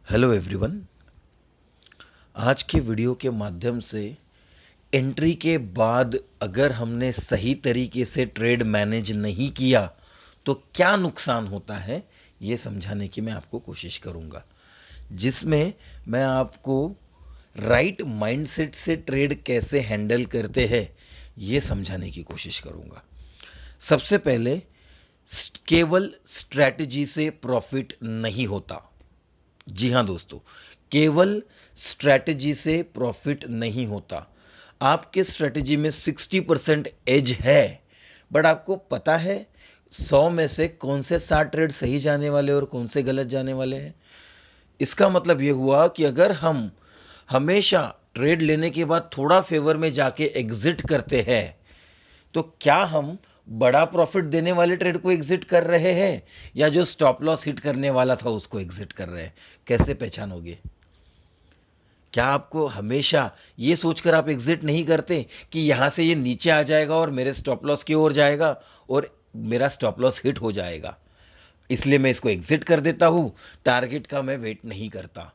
Hello everyone. आज के video के माध्यम से एंट्री के बाद अगर हमने सही तरीके से ट्रेड मैनेज नहीं किया तो क्या नुकसान होता है ये समझाने की मैं आपको कोशिश करूंगा, जिसमें मैं आपको राइट माइंडसेट से ट्रेड कैसे हैंडल करते हैं ये समझाने की कोशिश करूंगा। सबसे पहले, केवल स्ट्रैटेजी से प्रॉफिट नहीं होता। जी हाँ दोस्तों, केवल स्ट्रैटेजी से प्रॉफिट नहीं होता। आपके स्ट्रैटेजी में 60% एज है, बट आपको पता है 100 में से कौन से 60 ट्रेड सही जाने वाले और कौन से गलत जाने वाले हैं। इसका मतलब ये हुआ कि अगर हम हमेशा ट्रेड लेने के बाद थोड़ा फेवर में जाके एग्जिट करते हैं तो क्या हम बड़ा प्रॉफिट देने वाले ट्रेड को एग्जिट कर रहे हैं या जो स्टॉप लॉस हिट करने वाला था उसको एग्जिट कर रहे हैं। कैसे पहचानोगे? क्या आपको हमेशा ये सोचकर आप एग्जिट नहीं करते कि यहां से ये नीचे आ जाएगा और मेरे स्टॉप लॉस की ओर जाएगा और मेरा स्टॉप लॉस हिट हो जाएगा, इसलिए मैं इसको एग्जिट कर देता हूं, टारगेट का मैं वेट नहीं करता।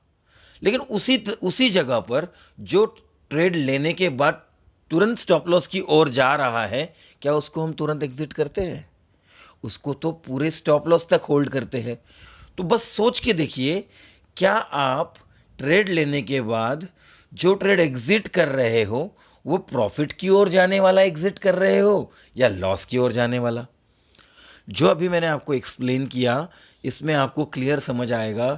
लेकिन उसी जगह पर जो ट्रेड लेने के बाद तुरंत स्टॉप लॉस की ओर जा रहा है, क्या उसको हम तुरंत एग्जिट करते हैं? उसको तो पूरे स्टॉप लॉस तक होल्ड करते हैं। तो बस सोच के देखिए, क्या आप ट्रेड लेने के बाद जो ट्रेड एग्जिट कर रहे हो वो प्रॉफिट की ओर जाने वाला एग्जिट कर रहे हो या लॉस की ओर जाने वाला? जो अभी मैंने आपको एक्सप्लेन किया, इसमें आपको क्लियर समझ आएगा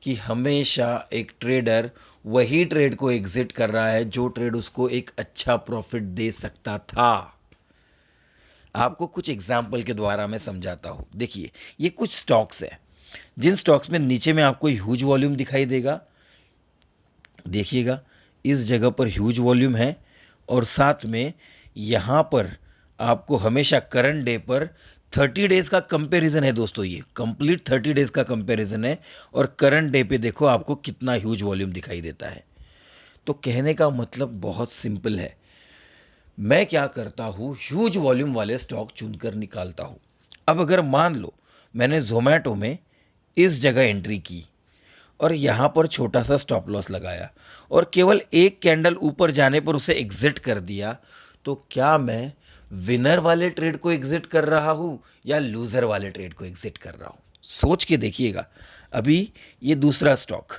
कि हमेशा एक ट्रेडर वही ट्रेड को एग्जिट कर रहा है जो ट्रेड उसको एक अच्छा प्रॉफिट दे सकता था। आपको कुछ एग्जाम्पल के द्वारा मैं समझाता हूं। देखिए, ये कुछ स्टॉक्स है जिन स्टॉक्स में नीचे में आपको ह्यूज वॉल्यूम दिखाई देगा। देखिएगा, इस जगह पर ह्यूज वॉल्यूम है और साथ में यहाँ पर आपको हमेशा करंट डे पर 30 डेज का कंपैरिजन है दोस्तों। ये कंप्लीट 30 डेज का कंपैरिजन है और करंट डे पे देखो आपको कितना ह्यूज वॉल्यूम दिखाई देता है। तो कहने का मतलब बहुत सिंपल है, मैं क्या करता हूँ, ह्यूज वॉल्यूम वाले स्टॉक चुनकर निकालता हूँ। अब अगर मान लो मैंने जोमेटो में इस जगह एंट्री की और यहाँ पर छोटा सा स्टॉप लॉस लगाया और केवल एक कैंडल ऊपर जाने पर उसे एग्जिट कर दिया, तो क्या मैं विनर वाले ट्रेड को एग्जिट कर रहा हूँ या लूजर वाले ट्रेड को एग्जिट कर रहा हूँ? सोच के देखिएगा। अभी ये दूसरा स्टॉक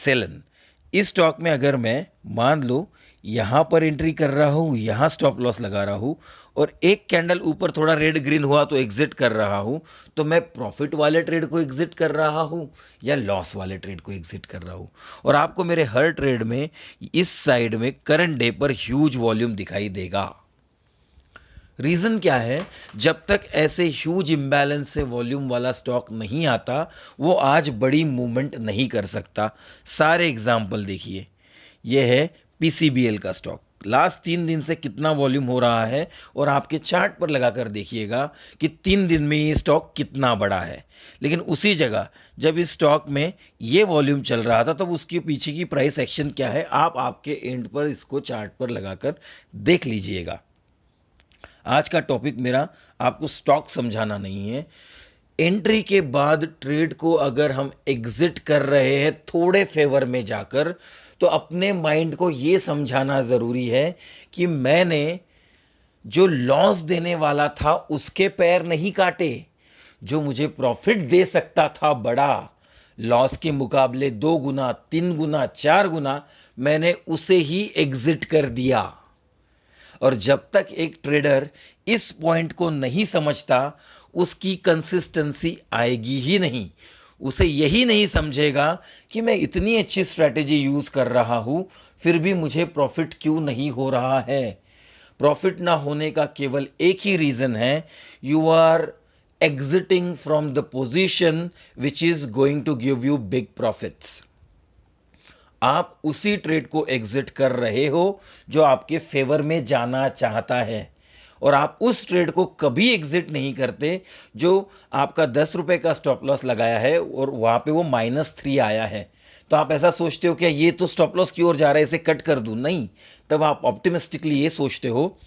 सेलन, इस स्टॉक में अगर मैं मान लो यहाँ पर एंट्री कर रहा हूँ, यहाँ स्टॉप लॉस लगा रहा हूँ और एक कैंडल ऊपर थोड़ा रेड ग्रीन हुआ तो एग्जिट कर रहा हूँ, तो मैं प्रॉफिट वाले ट्रेड को एग्जिट कर रहा हूँ या लॉस वाले ट्रेड को एग्जिट कर रहा हूँ? और आपको मेरे हर ट्रेड में इस साइड में करंट डे पर ह्यूज वॉल्यूम दिखाई देगा। रीजन क्या है? जब तक ऐसे ह्यूज इम्बैलेंस से वॉल्यूम वाला स्टॉक नहीं आता वो आज बड़ी मूवमेंट नहीं कर सकता। सारे एग्जाम्पल देखिए, यह है पीसीबीएल का स्टॉक, लास्ट 3 दिन से कितना वॉल्यूम हो रहा है और आपके चार्ट पर लगाकर देखिएगा कि 3 दिन में ये स्टॉक कितना बड़ा है। लेकिन उसी जगह जब इस स्टॉक में ये वॉल्यूम चल रहा था तब उसके पीछे की प्राइस एक्शन क्या है, आप आपके एंड पर इसको चार्ट पर लगाकर देख लीजिएगा। आज का टॉपिक मेरा आपको स्टॉक समझाना नहीं है। एंट्री के बाद ट्रेड को अगर हम एग्जिट कर रहे हैं थोड़े फेवर में जाकर, तो अपने माइंड को यह समझाना जरूरी है कि मैंने जो लॉस देने वाला था उसके पैर नहीं काटे। जो मुझे प्रॉफिट दे सकता था बड़ा, लॉस के मुकाबले 2 गुना 3 गुना 4 गुना, मैंने उसे ही एग्जिट कर दिया। और जब तक एक ट्रेडर इस पॉइंट को नहीं समझता उसकी कंसिस्टेंसी आएगी ही नहीं। उसे यही नहीं समझेगा कि मैं इतनी अच्छी स्ट्रैटेजी यूज कर रहा हूं फिर भी मुझे प्रॉफिट क्यों नहीं हो रहा है। प्रॉफिट ना होने का केवल एक ही रीजन है, you are exiting from the position which is going to give you big profits. आप उसी ट्रेड को एग्जिट कर रहे हो जो आपके फेवर में जाना चाहता है और आप उस ट्रेड को कभी एग्जिट नहीं करते जो आपका 10 रुपए का स्टॉप लॉस लगाया है और वहां पे वो -3 आया है। तो आप ऐसा सोचते हो कि ये तो स्टॉप लॉस की ओर जा रहा है, इसे कट कर दूं? नहीं, तब आप ऑप्टिमिस्टिकली ये सोचते हो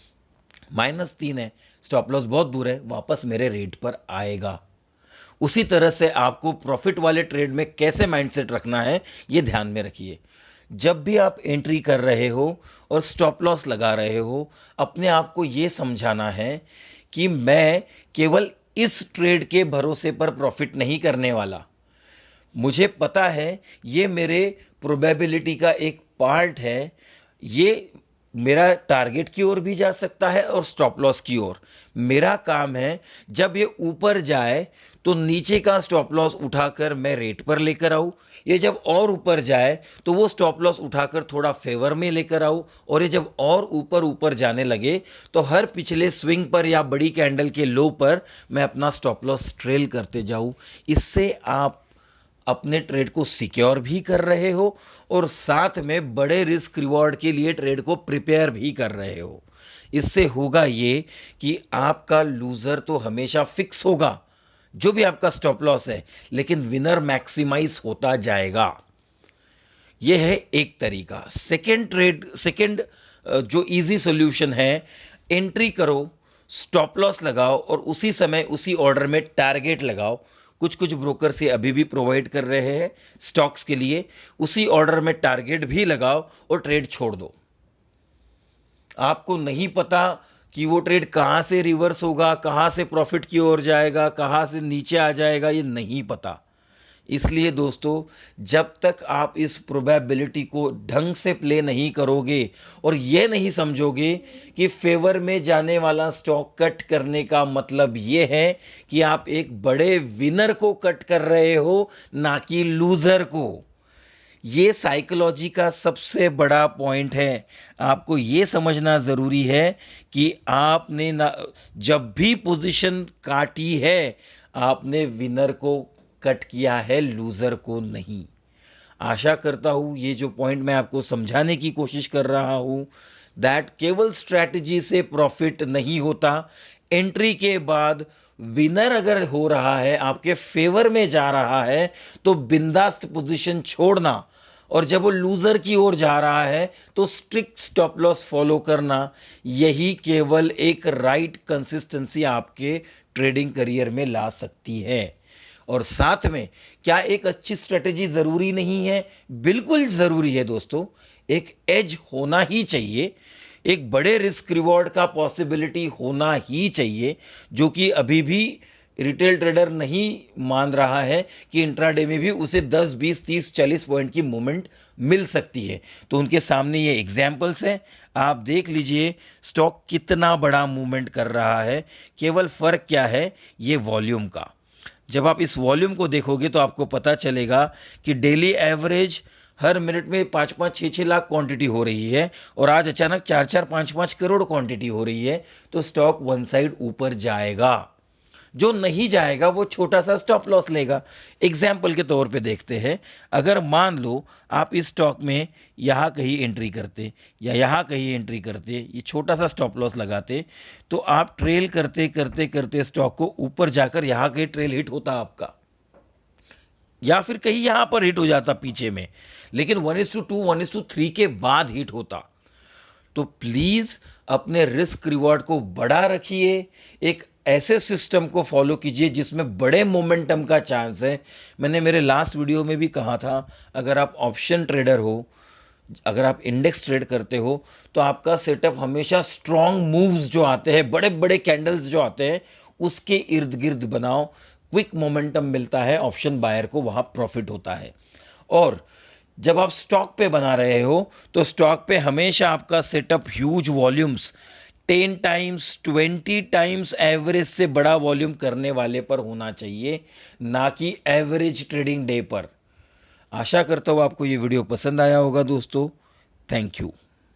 -3 है, स्टॉप लॉस बहुत दूर है, वापस मेरे रेट पर आएगा। उसी तरह से आपको प्रॉफिट वाले ट्रेड में कैसे माइंडसेट रखना है ये ध्यान में रखिए। जब भी आप एंट्री कर रहे हो और स्टॉप लॉस लगा रहे हो, अपने आप को ये समझाना है कि मैं केवल इस ट्रेड के भरोसे पर प्रॉफिट नहीं करने वाला। मुझे पता है ये मेरे प्रोबेबिलिटी का एक पार्ट है, ये मेरा टारगेट की ओर भी जा सकता है और स्टॉप लॉस की ओर। मेरा काम है जब ये ऊपर जाए तो नीचे का स्टॉप लॉस उठाकर मैं रेट पर लेकर आऊँ, ये जब और ऊपर जाए तो वो स्टॉप लॉस उठाकर थोड़ा फेवर में लेकर आऊँ, और ये जब और ऊपर ऊपर जाने लगे तो हर पिछले स्विंग पर या बड़ी कैंडल के लो पर मैं अपना स्टॉप लॉस ट्रेल करते जाऊँ। इससे आप अपने ट्रेड को सिक्योर भी कर रहे हो और साथ में बड़े रिस्क रिवॉर्ड के लिए ट्रेड को प्रिपेयर भी कर रहे हो। इससे होगा ये कि आपका लूज़र तो हमेशा फिक्स होगा, जो भी आपका स्टॉप लॉस है, लेकिन विनर मैक्सिमाइज होता जाएगा। यह है एक तरीका। सेकंड जो इजी सॉल्यूशन है, एंट्री करो, स्टॉप लॉस लगाओ और उसी समय उसी ऑर्डर में टारगेट लगाओ। कुछ कुछ ब्रोकर से अभी भी प्रोवाइड कर रहे हैं स्टॉक्स के लिए, उसी ऑर्डर में टारगेट भी लगाओ और ट्रेड छोड़ दो। आपको नहीं पता कि वो ट्रेड कहाँ से रिवर्स होगा, कहाँ से प्रॉफिट की ओर जाएगा, कहाँ से नीचे आ जाएगा, ये नहीं पता। इसलिए दोस्तों, जब तक आप इस प्रोबेबिलिटी को ढंग से प्ले नहीं करोगे और ये नहीं समझोगे कि फेवर में जाने वाला स्टॉक कट करने का मतलब ये है कि आप एक बड़े विनर को कट कर रहे हो, ना कि लूजर को। ये साइकोलॉजी का सबसे बड़ा पॉइंट है। आपको ये समझना ज़रूरी है कि आपने ना, जब भी पोजीशन काटी है, आपने विनर को कट किया है, लूज़र को नहीं। आशा करता हूँ ये जो पॉइंट मैं आपको समझाने की कोशिश कर रहा हूँ, दैट केवल स्ट्रैटेजी से प्रॉफिट नहीं होता। एंट्री के बाद विनर अगर हो रहा है, आपके फेवर में जा रहा है, तो बिंदास्त पोजीशन छोड़ना, और जब वो लूजर की ओर जा रहा है तो स्ट्रिक्ट स्टॉप लॉस फॉलो करना, यही केवल एक राइट कंसिस्टेंसी आपके ट्रेडिंग करियर में ला सकती है। और साथ में क्या एक अच्छी स्ट्रेटेजी ज़रूरी नहीं है? बिल्कुल ज़रूरी है दोस्तों। एक एज होना ही चाहिए, एक बड़े रिस्क रिवॉर्ड का पॉसिबिलिटी होना ही चाहिए, जो कि अभी भी रिटेल ट्रेडर नहीं मान रहा है कि इंट्राडे में भी उसे 10, 20, 30, 40 पॉइंट की मूवमेंट मिल सकती है। तो उनके सामने ये एग्जाम्पल्स हैं, आप देख लीजिए स्टॉक कितना बड़ा मूवमेंट कर रहा है। केवल फ़र्क क्या है? ये वॉल्यूम का। जब आप इस वॉल्यूम को देखोगे तो आपको पता चलेगा कि डेली एवरेज हर मिनट में 5-5, 6-6 लाख क्वांटिटी हो रही है, और आज अचानक 4-4, 5-5 करोड़ क्वांटिटी हो रही है। तो स्टॉक वन साइड ऊपर जाएगा, जो नहीं जाएगा वो छोटा सा स्टॉप लॉस लेगा। एग्जाम्पल के तौर पे देखते हैं, अगर मान लो आप इस स्टॉक में यहाँ कहीं एंट्री करते या यहाँ कहीं एंट्री करते, ये छोटा सा स्टॉप लॉस लगाते, तो आप ट्रेल करते करते करते स्टॉक को ऊपर जाकर यहाँ कहीं ट्रेल हिट होता आपका, या फिर कहीं यहाँ पर हिट हो जाता पीछे में, लेकिन 1:2, 1:3 के बाद हिट होता। तो प्लीज़ अपने रिस्क रिवॉर्ड को बड़ा रखिए, एक ऐसे सिस्टम को फॉलो कीजिए जिसमें बड़े मोमेंटम का चांस है। मैंने मेरे लास्ट वीडियो में भी कहा था, अगर आप ऑप्शन ट्रेडर हो, अगर आप इंडेक्स ट्रेड करते हो, तो आपका सेटअप हमेशा स्ट्रॉन्ग मूव्स जो आते हैं, बड़े बड़े कैंडल्स जो आते हैं, उसके इर्द गिर्द बनाओ। क्विक मोमेंटम मिलता है, ऑप्शन बायर को वहाँ प्रॉफिट होता है। और जब आप स्टॉक पे बना रहे हो तो स्टॉक पे हमेशा आपका setup huge volumes, 10 times 20 times average से बड़ा वॉल्यूम करने वाले पर होना चाहिए, ना कि एवरेज ट्रेडिंग डे पर। आशा करता हूँ आपको ये वीडियो पसंद आया होगा दोस्तों। Thank you.